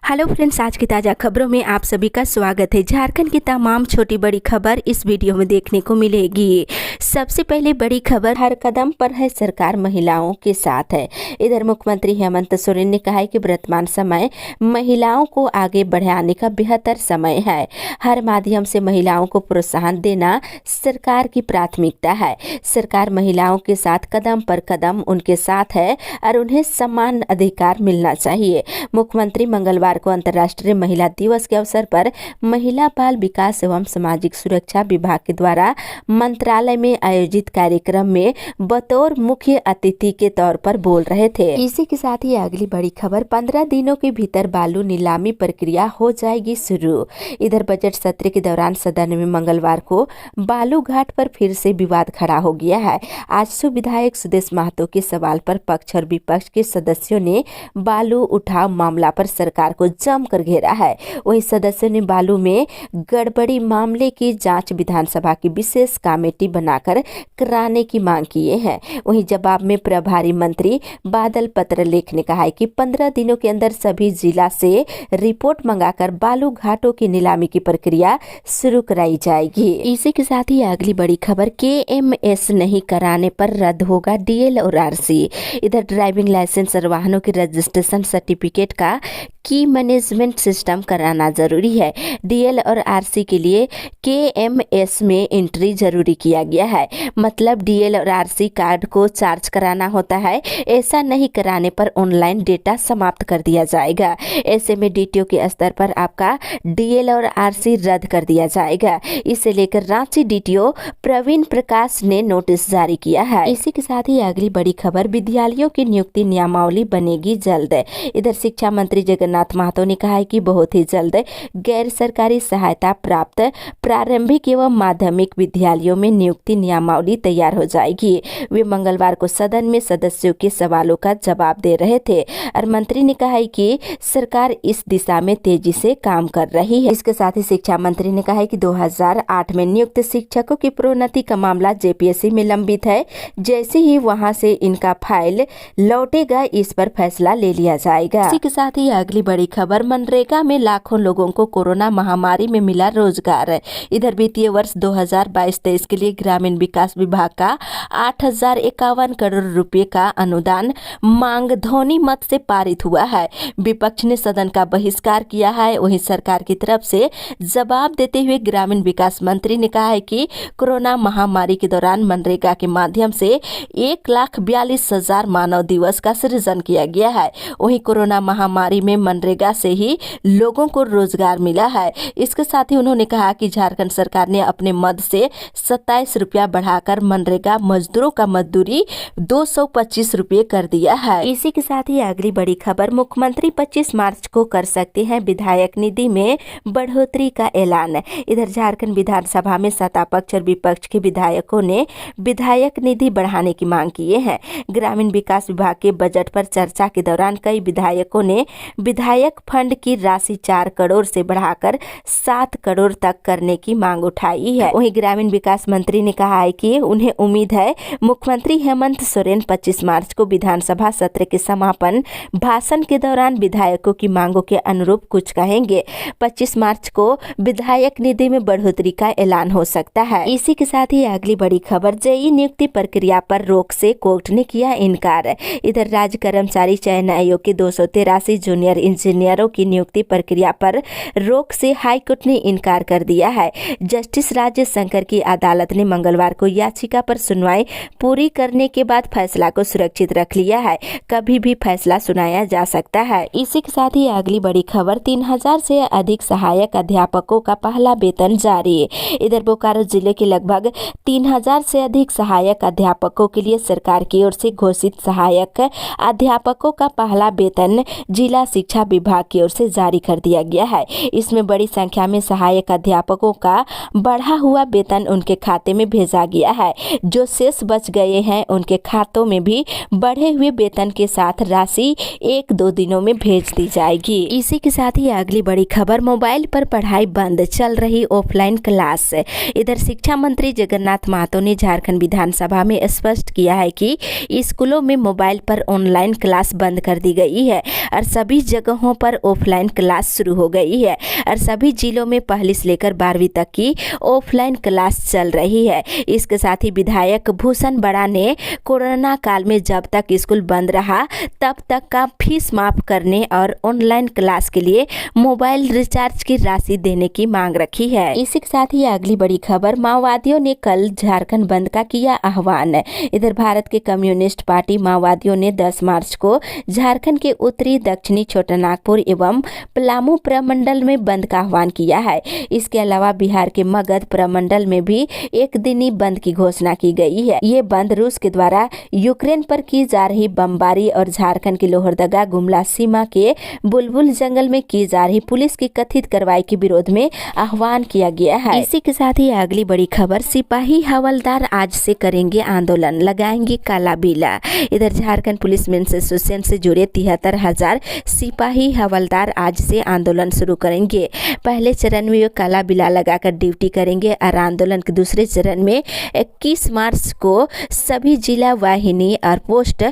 Hello friends, आज की ताज़ा खबरों में आप सभी का स्वागत है। झारखंड की तमाम छोटी बड़ी खबर इस वीडियो में देखने को मिलेगी। सबसे पहले बड़ी खबर, हर कदम पर है सरकार महिलाओं के साथ है। इधर मुख्यमंत्री हेमंत सोरेन ने कहा है कि वर्तमान समय महिलाओं को आगे बढ़ाने का बेहतर समय है। हर माध्यम से महिलाओं को प्रोत्साहन देना सरकार की प्राथमिकता है। सरकार महिलाओं के साथ कदम पर कदम उनके साथ है और उन्हें समान अधिकार मिलना चाहिए। मुख्यमंत्री मंगलवार को अंतर्राष्ट्रीय महिला दिवस के अवसर पर महिला बाल विकास एवं सामाजिक सुरक्षा विभाग के द्वारा मंत्रालय में आयोजित कार्यक्रम में बतौर मुख्य अतिथि के तौर पर बोल रहे थे। इसी के साथ ही अगली बड़ी खबर, 15 दिनों के भीतर बालू नीलामी प्रक्रिया हो जाएगी शुरू। इधर बजट सत्र के दौरान सदन में मंगलवार को बालू घाट पर फिर से विवाद खड़ा हो गया है। आजसू विधायक सुदेश महतो के सवाल पर पक्ष और विपक्ष के सदस्यों ने बालू उठाव मामला पर सरकार को जमकर घेरा है। वहीं सदस्यों ने बालू में गड़बड़ी मामले की जांच विधानसभा की विशेष कमेटी बनाकर कराने की मांग किए हैं। वहीं जवाब में प्रभारी मंत्री बादल पत्रलेख ने कहा है कि 15 दिनों के अंदर सभी जिला से रिपोर्ट मंगाकर बालू घाटों की नीलामी की प्रक्रिया शुरू कराई जाएगी। इसी के साथ ही अगली बड़ी खबर, KMS नहीं कराने पर रद्द होगा DL और RC। इधर ड्राइविंग लाइसेंस और वाहनों के रजिस्ट्रेशन सर्टिफिकेट का की मैनेजमेंट सिस्टम कराना जरूरी है। DL और RC के लिए KMS में एंट्री जरूरी किया गया है। मतलब DL और RC कार्ड को चार्ज कराना होता है। ऐसा नहीं कराने पर ऑनलाइन डेटा समाप्त कर दिया जाएगा। ऐसे में DTO के स्तर पर आपका DL और RC रद्द कर दिया जाएगा। इसे लेकर रांची DTO प्रवीण प्रकाश ने नोटिस जारी किया है। इसी के साथ ही अगली बड़ी खबर, विद्यालयों की नियुक्ति नियमावली बनेगी जल्द। इधर शिक्षा मंत्री जगन्नाथ महतो ने कहा है कि बहुत ही जल्द गैर सरकारी सहायता प्राप्त प्रारंभिक एवं माध्यमिक विद्यालयों में नियुक्ति नियमावली तैयार हो जाएगी। वे मंगलवार को सदन में सदस्यों के सवालों का जवाब दे रहे थे और मंत्री ने कहा है कि सरकार इस दिशा में तेजी से काम कर रही है। इसके साथ ही शिक्षा मंत्री ने कहा है कि 2008 में नियुक्त शिक्षकों की प्रोन्नति का मामला JPSC में लंबित है। जैसे ही वहां से इनका फाइल लौटेगा, इस पर फैसला ले लिया जाएगा। इसी के साथ ही अगली बड़ी खबर, मनरेगा में लाखों लोगों को कोरोना महामारी में मिला रोजगार। इधर वित्तीय वर्ष 2022-23 के लिए ग्रामीण विकास विभाग का 8,051 करोड़ रुपए का अनुदान मांग ध्वनि मत से पारित हुआ है। विपक्ष ने सदन का बहिष्कार किया है। वहीं सरकार की तरफ से जवाब देते हुए ग्रामीण विकास मंत्री ने कहा है कि कोरोना महामारी के दौरान मनरेगा के माध्यम से 1,42,000 मानव दिवस का सृजन किया गया है। वहीं कोरोना महामारी में मनरेगा से ही लोगों को रोजगार मिला है। इसके साथ ही उन्होंने कहा कि झारखंड सरकार ने अपने मद से 27 रुपया बढ़ाकर मनरेगा मजदूरों का मजदूरी 225 रुपये कर दिया है। इसी के साथ ही अगली बड़ी खबर, मुख्यमंत्री 25 मार्च को कर सकते हैं विधायक निधि में बढ़ोतरी का ऐलान। इधर झारखंड विधानसभा में सत्ता पक्ष और विपक्ष के विधायकों ने विधायक निधि बढ़ाने की मांग की है। ग्रामीण विकास विभाग के बजट पर चर्चा के दौरान कई विधायकों ने विधायक फंड की राशि 4 करोड़ से बढ़ाकर 7 करोड़ तक करने की मांग उठाई है। वहीं ग्रामीण विकास मंत्री ने कहा है कि उन्हें उम्मीद है मुख्यमंत्री हेमंत सोरेन 25 मार्च को विधानसभा सत्र के समापन भाषण के दौरान विधायकों की मांगों के अनुरूप कुछ कहेंगे। 25 मार्च को विधायक निधि में बढ़ोतरी का ऐलान हो सकता है। इसी के साथ ही अगली बड़ी खबर, JEE नियुक्ति प्रक्रिया पर रोक से कोर्ट ने किया इनकार। इधर राज्य कर्मचारी चयन आयोग के 283 जूनियर इंजीनियरों की नियुक्ति प्रक्रिया पर रोक से हाईकोर्ट ने इनकार कर दिया है। जस्टिस राज्य शंकर की अदालत ने मंगलवार को याचिका पर सुनवाई पूरी करने के बाद फैसला को सुरक्षित रख लिया है। कभी भी फैसला सुनाया जा सकता है। इसी के साथ ही अगली बड़ी खबर, 3,000 से अधिक सहायक अध्यापकों का पहला वेतन जारी। इधर बोकारो जिले के लगभग 3,000 से अधिक सहायक अध्यापकों के लिए सरकार की ओर से घोषित सहायक अध्यापकों का पहला वेतन जिला शिक्षा विभाग की ओर से जारी कर दिया गया है। इसमें बड़ी संख्या में सहायक अध्यापकों का बढ़ा हुआ वेतन उनके खाते में भेजा गया है। जो शेष बच गए हैं उनके खातों में भी बढ़े हुए वेतन के साथ राशि 1-2 दिनों में भेज दी जाएगी। इसी के साथ ही अगली बड़ी खबर, मोबाइल पर पढ़ाई बंद, चल रही ऑफलाइन क्लास। इधर शिक्षा मंत्री जगन्नाथ महतो ने झारखंड विधानसभा में स्पष्ट किया है कि स्कूलों में मोबाइल पर ऑनलाइन क्लास बंद कर दी गई है और सभी जगहों पर ऑफलाइन क्लास शुरू हो गई है और सभी जिलों में पहली से लेकर 12वीं तक की ऑफलाइन क्लास चल रही है। इसके साथ ही विधायक भूषण बड़ा ने कोरोना काल में जब तक स्कूल बंद रहा तब तक का फीस माफ करने और ऑनलाइन क्लास के लिए मोबाइल रिचार्ज की राशि देने की मांग रखी है। इसी के साथ ही अगली बड़ी खबर, माओवादियों ने कल झारखंड बंद का किया आह्वान। इधर भारत के कम्युनिस्ट पार्टी माओवादियों ने 10 मार्च को झारखंड के उत्तरी, दक्षिणी छोटानागपुर एवं पलामू प्रमंडल में बंद का आह्वान किया है। इसके अलावा बिहार के मगध प्रमंडल में भी एक दिनी बंद की घोषणा की गई है। ये बंद रूस के द्वारा यूक्रेन पर की जा रही बमबारी और झारखंड के लोहरदगा गुमला सीमा के बुलबुल जंगल में की जा रही पुलिस की कथित कार्रवाई के विरोध में आह्वान किया गया है। इसी के साथ ही अगली बड़ी खबर, सिपाही हवलदार आज से करेंगे आंदोलन, लगाएंगे काला बिला। इधर झारखंड पुलिस मेंस एसोसिएशन से जुड़े 73,000 सिपाही हवलदार आज से आंदोलन शुरू करेंगे। पहले चरण में वे काला बिला लगाकर ड्यूटी करेंगे और आंदोलन के दूसरे चरण में 21 मार्च को सभी जिला वाहिनी और पोस्ट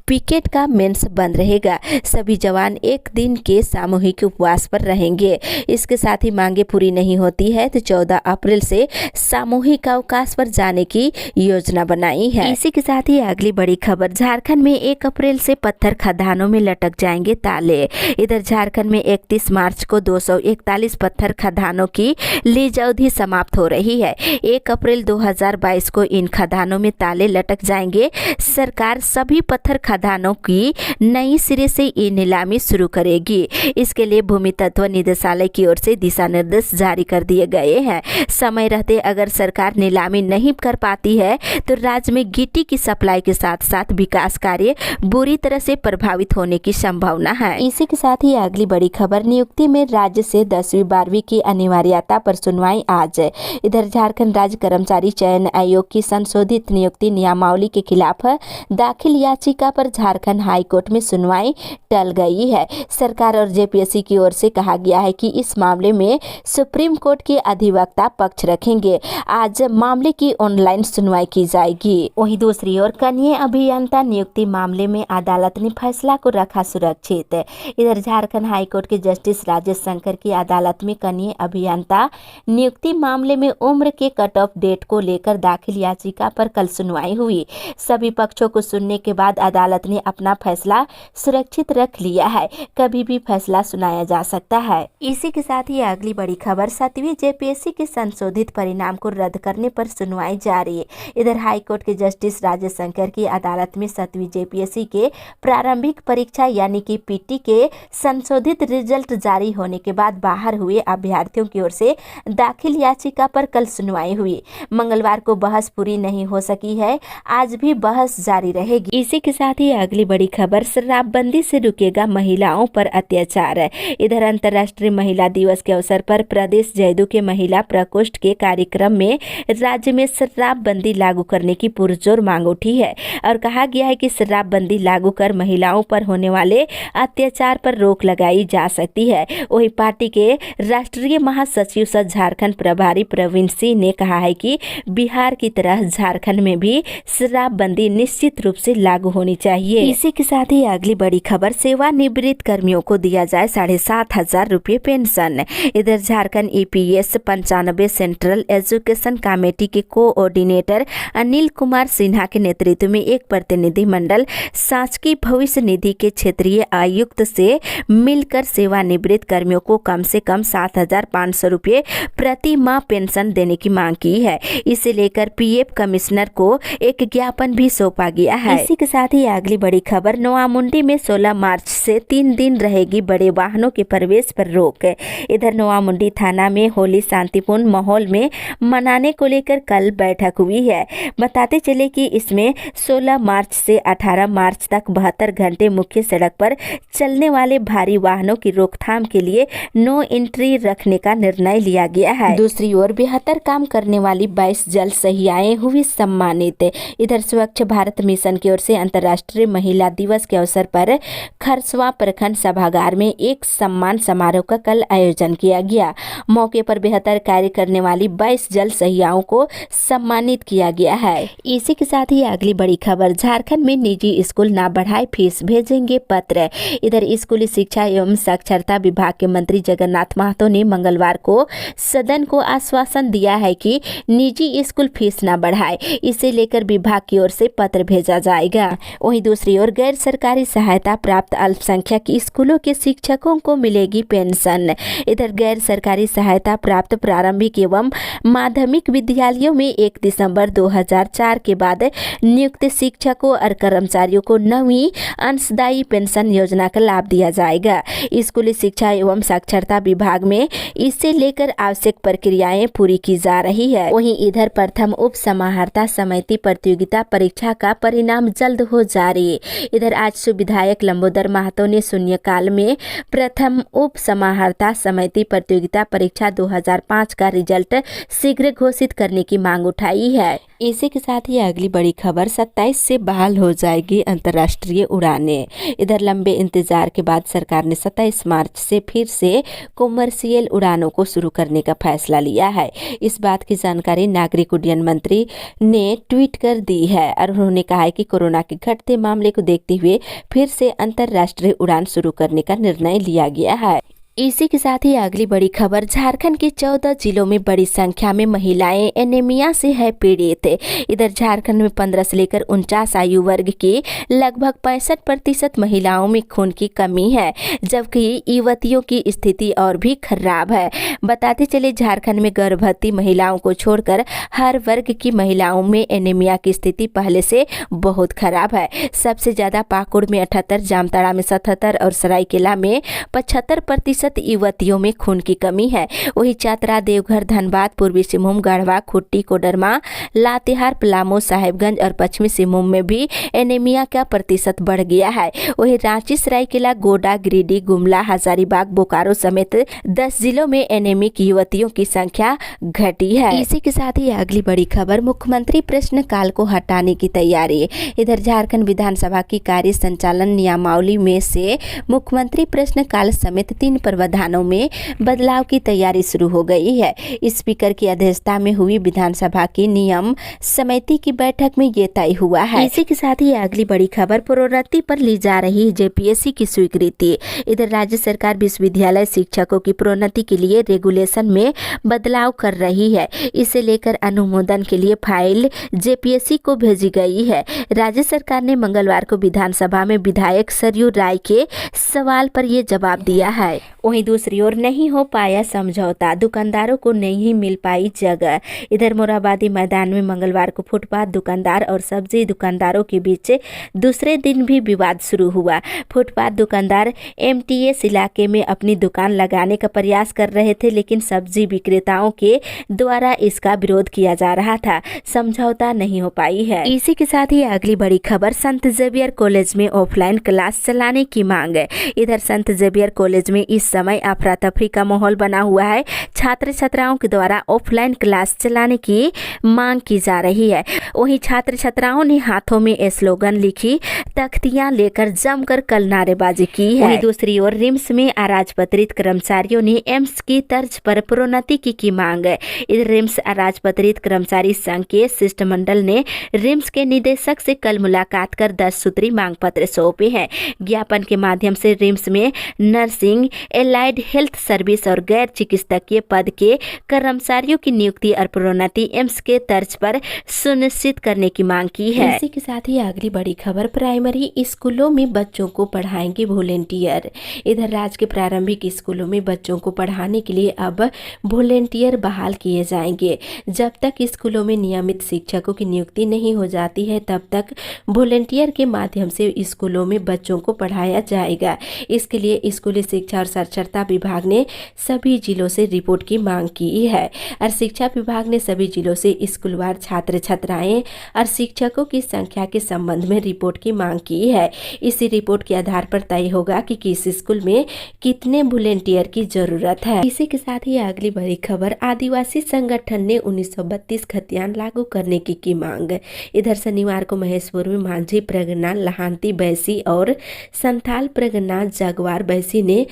पिकेट का मेंस बंद रहेगा। सभी जवान एक दिन के सामूहिक उपवास पर रहेंगे। इसके साथ ही मांगे पूरी नहीं होती है तो 14 अप्रैल से सामूहिक अवकाश पर जाने की योजना बनाई है। इसी के साथ ही अगली बड़ी खबर, झारखंड में 1 अप्रैल से पत्थर खदानों में लटक जाएंगे ताले। इधर झारखंड में 31 मार्च को 241 पत्थर खदानों की लीज अवधि समाप्त हो रही है। 1 अप्रैल 2022 को इन खदानों में ताले लटक जाएंगे। सरकार सभी पत्थर खदानों की नई सिरे से ई नीलामी शुरू करेगी। इसके लिए भूमि तत्व निदेशालय की ओर से दिशा निर्देश जारी कर दिए गए हैं। समय रहते अगर सरकार नीलामी नहीं कर पाती है तो राज्य में गिट्टी की सप्लाई के साथ साथ विकास कार्य बुरी तरह से प्रभावित होने की संभावना है। इसी के साथ ही अगली बड़ी खबर, नियुक्ति में राज्य से 10वीं 12वीं की अनिवार्यता पर सुनवाई आज। इधर झारखंड राज्य कर्मचारी चयन आयोग की संशोधित नियुक्ति नियमावली के खिलाफ दाखिल याचिका पर झारखंड हाई कोर्ट में सुनवाई टल गई है। सरकार और जेपीएससी की ओर से कहा गया है कि इस मामले में सुप्रीम कोर्ट के अधिवक्ता पक्ष रखेंगे। आज मामले की ऑनलाइन सुनवाई की जाएगी। वहीं दूसरी ओर कनीय अभियंता नियुक्ति मामले में अदालत ने फैसला को रखा सुरक्षित। इधर झारखंड हाईकोर्ट के जस्टिस राजेश शंकर की अदालत में कनीय अभियंता नियुक्ति मामले में उम्र के कट ऑफ डेट को लेकर दाखिल याचिका पर कल सुनवाई हुई। सभी पक्षों को सुनने के बाद अदालत ने अपना फैसला सुरक्षित रख लिया है। कभी भी फैसला सुनाया जा सकता है। इसी के साथ ही अगली बड़ी खबर, 7वीं जेपीएससी के संशोधित परिणाम को रद्द करने पर सुनवाई जारी। इधर हाईकोर्ट के जस्टिस राजेश शंकर की अदालत में 7वीं जेपीएससी के प्रारंभिक परीक्षा यानी कि पीटी के संशोधित रिजल्ट जारी होने के बाद बाहर हुए अभ्यर्थियों की ओर से दाखिल याचिका पर कल सुनवाई हुई। मंगलवार को बहस पूरी नहीं हो सकी है, आज भी बहस जारी रहेगी। इसी के साथ ही अगली बड़ी खबर, शराबबंदी से रुकेगा महिलाओं पर अत्याचार। इधर अंतर्राष्ट्रीय महिला दिवस के अवसर पर प्रदेश जयदू के महिला प्रकोष्ठ के कार्यक्रम में राज्य में शराबबंदी लागू करने की पुरजोर मांग उठी है और कहा गया है कि शराबबंदी लागू कर महिलाओं पर होने वाले अत्याचार पर रोक लगाई जा सकती है। वही पार्टी के राष्ट्रीय महासचिव सह झारखंड प्रभारी प्रवीण सिंह ने कहा है कि बिहार की तरह झारखंड में भी शराबबंदी निश्चित रूप से लागू होनी चाहिए। इसी के साथ ही अगली बड़ी खबर, सेवानिवृत्त कर्मियों को दिया जाए 7,500 रुपये पेंशन। इधर Jharkhand EPS 95 central education committee के कोऑर्डिनेटर अनिल कुमार सिन्हा के नेतृत्व में एक प्रतिनिधिमंडल शासकीय भविष्य निधि के क्षेत्रीय आयुक्त से मिलकर सेवानिवृत्त कर्मियों को कम से कम 7,500 रुपये प्रति माह पेंशन देने की मांग की है। इसे लेकर पीएफ कमिश्नर को एक ज्ञापन भी सौंपा गया है। इसी के साथ ही अगली बड़ी खबर, नोआमुंडी में 16 मार्च से 3 दिन रहेगी बड़े वाहनों के प्रवेश पर रोक। इधर नोआमुंडी थाना में होली शांतिपूर्ण माहौल में मनाने को लेकर कल बैठक हुई है। बताते चले कि इसमें 16 मार्च से 18 मार्च तक 72 घंटे मुख्य सड़क पर चलने वाले भारी वाहनों की रोकथाम के लिए नो एंट्री रखने का निर्णय लिया गया है। दूसरी ओर बेहतर काम करने वाली 22 जल सहियाएं हुई सम्मानित। इधर स्वच्छ भारत मिशन की ओर से अंतर्राष्ट्रीय महिला दिवस के अवसर पर खरसवा प्रखंड सभागार में एक सम्मान समारोह का कल आयोजन किया गया। मौके पर बेहतर कार्य करने वाली 22 जल सहियाओं को सम्मानित किया गया है। इसी के साथ ही अगली बड़ी खबर, झारखंड में निजी स्कूल ना बढ़ाए फीस भेजेंगे पत्र। इधर स्कूल स्कूली शिक्षा एवं साक्षरता विभाग के मंत्री जगन्नाथ महतो ने मंगलवार को सदन को आश्वासन दिया है कि निजी स्कूल फीस न बढ़ाए। इसे लेकर विभाग की ओर से पत्र भेजा जाएगा। वहीं दूसरी ओर गैर सरकारी सहायता प्राप्त अल्पसंख्यक स्कूलों के शिक्षकों को मिलेगी पेंशन। इधर गैर सरकारी सहायता प्राप्त प्रारंभिक एवं माध्यमिक विद्यालयों में 1 दिसंबर 2004 के बाद नियुक्त शिक्षकों और कर्मचारियों को 9वीं अंशदायी पेंशन योजना का लाभ दिया जाएगा। स्कूली शिक्षा एवं साक्षरता विभाग में इसे लेकर आवश्यक प्रक्रियाएं पूरी की जा रही है। वहीं इधर प्रथम उप समाहर्ता समिति प्रतियोगिता परीक्षा का परिणाम जल्द हो जारी। इधर आज विधायक लंबोदर महतो ने शून्यकाल में प्रथम उप समाहर्ता समिति प्रतियोगिता परीक्षा 2005 का रिजल्ट शीघ्र घोषित करने की मांग उठाई है। इसी के साथ ही अगली बड़ी खबर 27 से बहाल हो जाएगी अंतर्राष्ट्रीय उड़ानें। इधर लंबे इंतजार के बाद सरकार ने 27 मार्च से फिर से कॉमर्शियल उड़ानों को शुरू करने का फैसला लिया है। इस बात की जानकारी नागरिक उड्डयन मंत्री ने ट्वीट कर दी है और उन्होंने कहा है कि कोरोना के घटते मामले को देखते हुए फिर से अंतर्राष्ट्रीय उड़ान शुरू करने का निर्णय लिया गया है। इसी के साथ ही अगली बड़ी खबर, झारखंड के 14 जिलों में बड़ी संख्या में महिलाएं एनीमिया से है पीड़ित। इधर झारखंड में 15 से लेकर 49 आयु वर्ग की लगभग 65% महिलाओं में खून की कमी है, जबकि युवतियों की स्थिति और भी खराब है। बताते चले झारखंड में गर्भवती महिलाओं को छोड़कर हर वर्ग की महिलाओं में एनीमिया की स्थिति पहले से बहुत खराब है। सबसे ज्यादा पाकुड़ में 78, जामताड़ा में 77 और सरायकेला में 75% युवतियों में खून की कमी है। वही चतरा, देवघर, धनबाद, पूर्वी सिंहभूम, गढ़वा, खुट्टी, कोडरमा, लातेहार, पलामू, साहेबगंज और पश्चिमी सिंहभूम में भी एनीमिया का प्रतिशत बढ़ गया है। वही रांची, सरायकेला, गोड्डा, गिरिडीह, गुमला, हजारीबाग, बोकारो समेत 10 जिलों में एनीमिक युवतियों की संख्या घटी है। इसी के साथ ही अगली बड़ी खबर, मुख्यमंत्री प्रश्नकाल को हटाने की तैयारी। इधर झारखंड विधानसभा की कार्य संचालन नियमावली में से मुख्यमंत्री प्रश्नकाल समेत 3 प्रावधानों में बदलाव की तैयारी शुरू हो गई है। स्पीकर की अध्यक्षता में हुई विधानसभा की नियम समिति की बैठक में ये तय हुआ है। इसी के साथ ही अगली बड़ी खबर, प्रोन्नति पर ली जा रही जेपीएससी की स्वीकृति। इधर राज्य सरकार विश्वविद्यालय शिक्षकों की प्रोन्नति के लिए रेगुलेशन में बदलाव कर रही है। इसे लेकर अनुमोदन के लिए फाइल जेपीएससी को भेजी गई है। राज्य सरकार ने मंगलवार को विधानसभा में विधायक सरयू राय के सवाल पर यह जवाब दिया है। वहीं दूसरी ओर नहीं हो पाया समझौता, दुकानदारों को नहीं मिल पाई जगह। इधर मोराबादी मैदान में मंगलवार को फुटपाथ दुकानदार और सब्जी दुकानदारों के बीच दूसरे दिन भी विवाद शुरू हुआ। फुटपाथ दुकानदार एमटीएस इलाके में अपनी दुकान लगाने का प्रयास कर रहे थे, लेकिन सब्जी विक्रेताओं के द्वारा इसका विरोध किया जा रहा था। समझौता नहीं हो पाई है। इसी के साथ ही अगली बड़ी खबर, संत जेवियर कॉलेज में ऑफलाइन क्लास चलाने की मांग। इधर संत जेवियर कॉलेज में इस समय अफरा तफरी का माहौल बना हुआ है। छात्र छात्राओं के द्वारा ऑफलाइन क्लास चलाने की मांग की जा रही है। वहीं छात्र छात्राओं ने हाथों में स्लोगन लिखी तख्तियां लेकर जमकर कल नारेबाजी की है। वहीं दूसरी ओर रिम्स में अराजपत्रित कर्मचारियों ने एम्स की तर्ज पर प्रोन्नति की मांग। इधर रिम्स अराजपत्रित कर्मचारी संघ के शिष्टमंडल ने रिम्स के निदेशक से कल मुलाकात कर 10 सूत्री मांग पत्र सौंपे हैं। ज्ञापन के माध्यम से रिम्स में नर्सिंग, एलाइड हेल्थ सर्विस और गैर चिकित्सकीय पद के कर्मचारियों की नियुक्ति और प्रोन्नति एम्स के तर्ज पर सुनिश्चित करने की मांग की है। इसी के साथ ही अगली बड़ी खबर, प्राइमरी स्कूलों में बच्चों को पढ़ाएंगे वॉलेंटियर। इधर राज्य के प्रारंभिक स्कूलों में बच्चों को पढ़ाने के लिए अब वॉलेंटियर बहाल किए जाएंगे। जब तक स्कूलों में नियमित शिक्षकों की नियुक्ति नहीं हो जाती है, तब तक वॉलेंटियर के माध्यम से स्कूलों में बच्चों को पढ़ाया जाएगा। इसके लिए स्कूली शिक्षा और साक्षरता विभाग ने सभी जिलों से रिपोर्ट की मांग की है और शिक्षा विभाग ने सभी जिलों से स्कूलवार छात्र छात्राएं और शिक्षकों की संख्या के संबंध में रिपोर्ट की मांग की है। इसी रिपोर्ट के आधार पर तय होगा कि किस स्कूल में कितने वॉलेंटियर की जरूरत है। इसी के साथ ही अगली बड़ी खबर, आदिवासी संगठन ने 1932 खतियान लागू करने की मांग। इधर शनिवार को महेशपुर में माझी प्रगना, लहांती बैसी और संथाल प्रगना जगवार बैसी ने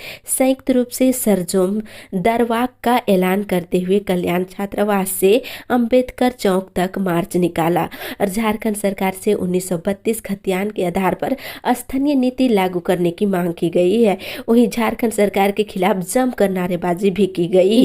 संयुक्त रूप से सरजोम दरवाक का ऐलान करते हुए कल्याण छात्रावास से अंबेडकर चौक तक मार्च निकाला और झारखंड सरकार से 1932 खतियान के आधार पर स्थानीय नीति लागू करने की मांग की गई है। वहीं झारखंड सरकार के खिलाफ जमकर नारेबाजी भी की गई।